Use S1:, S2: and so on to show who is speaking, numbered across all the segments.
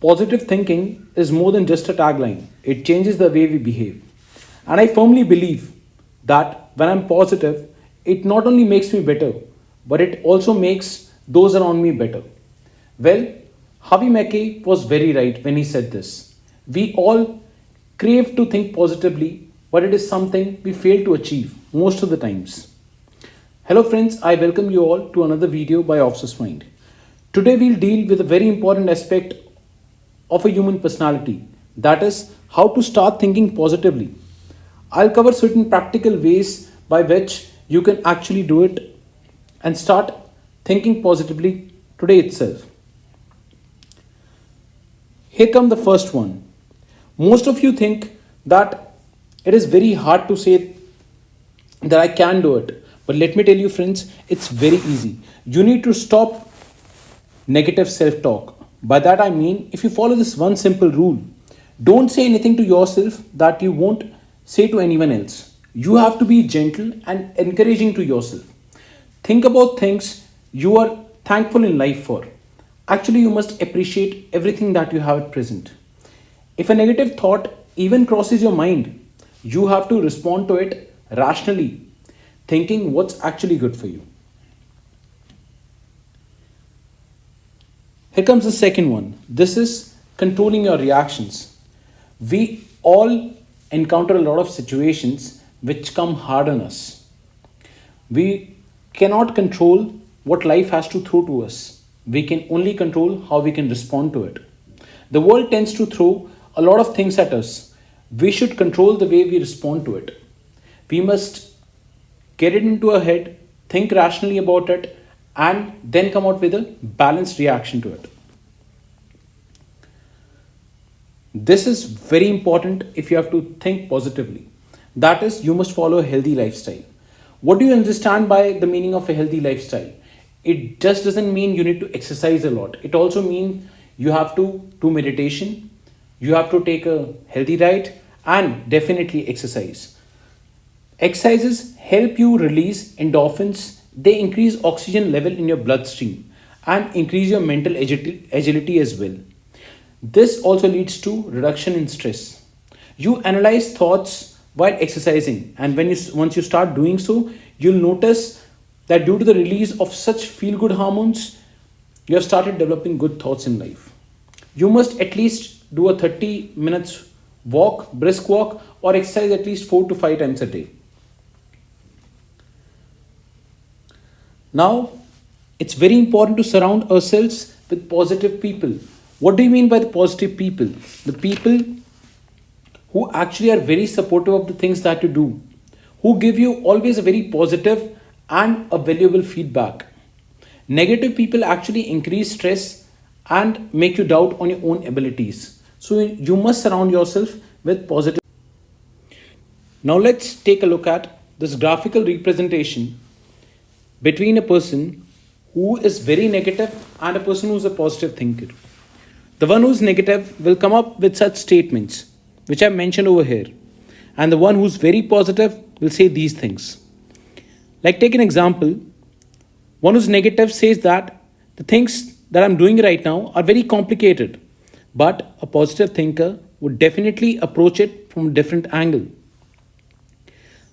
S1: Positive thinking is more than just a tagline, it changes the way we behave. And I firmly believe that when I'm positive, it not only makes me better, but it also makes those around me better. Well, Harvey Mackay was very right when he said this. We all crave to think positively, but it is something we fail to achieve most of the times. Hello friends, I welcome you all to another video by Officer's Mind. Today we'll deal with a very important aspect of a human personality, that is how to start thinking positively. I'll cover certain practical ways by which you can actually do it and start thinking positively today itself. Here come the first one. Most of you think that it is very hard to say that I can do it. But let me tell you, friends, it's very easy. You need to stop negative self talk. By that I mean, if you follow this one simple rule, don't say anything to yourself that you won't say to anyone else. You have to be gentle and encouraging to yourself. Think about things you are thankful in life for. Actually, you must appreciate everything that you have at present. If a negative thought even crosses your mind, you have to respond to it rationally, thinking what's actually good for you. Here comes the second one. This is controlling your reactions. We all encounter a lot of situations which come hard on us. We cannot control what life has to throw to us. We can only control how we can respond to it. The world tends to throw a lot of things at us. We should control the way we respond to it. We must get it into our head, think rationally about it, and then come out with a balanced reaction to it. This is very important if you have to think positively. That is, you must follow a healthy lifestyle. What do you understand by the meaning of a healthy lifestyle? It just doesn't mean you need to exercise a lot. It also means you have to do meditation, you have to take a healthy diet, and definitely exercise. Exercises help you release endorphins, they increase oxygen level in your bloodstream and increase your mental agility as well. This also leads to reduction in stress. You analyze thoughts while exercising, and once you start doing so, you'll notice that due to the release of such feel good hormones, you have started developing good thoughts in life. You must at least do a 30 minutes walk, brisk walk, or exercise at least 4 to 5 times a day. Now, it's very important to surround ourselves with positive people. What do you mean by the positive people? The people who actually are very supportive of the things that you do, who give you always a very positive and a valuable feedback. Negative people actually increase stress and make you doubt on your own abilities. So you must surround yourself with positive. Now let's take a look at this graphical representation between a person who is very negative and a person who is a positive thinker. The one who's negative will come up with such statements, which I mentioned over here. And the one who's very positive will say these things. Like, take an example. One who's negative says that the things that I'm doing right now are very complicated. But a positive thinker would definitely approach it from a different angle.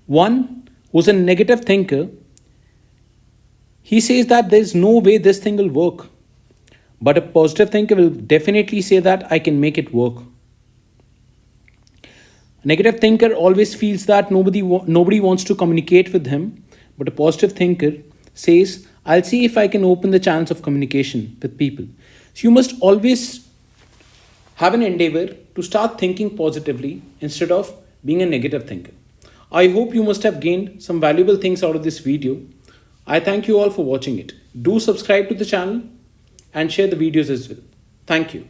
S1: One who's a negative thinker, he says that there's no way this thing will work. But a positive thinker will definitely say that I can make it work. A negative thinker always feels that nobody wants to communicate with him. But a positive thinker says, I'll see if I can open the chance of communication with people. So you must always have an endeavor to start thinking positively instead of being a negative thinker. I hope you must have gained some valuable things out of this video. I thank you all for watching it. Do subscribe to the channel and share the videos as well. Thank you.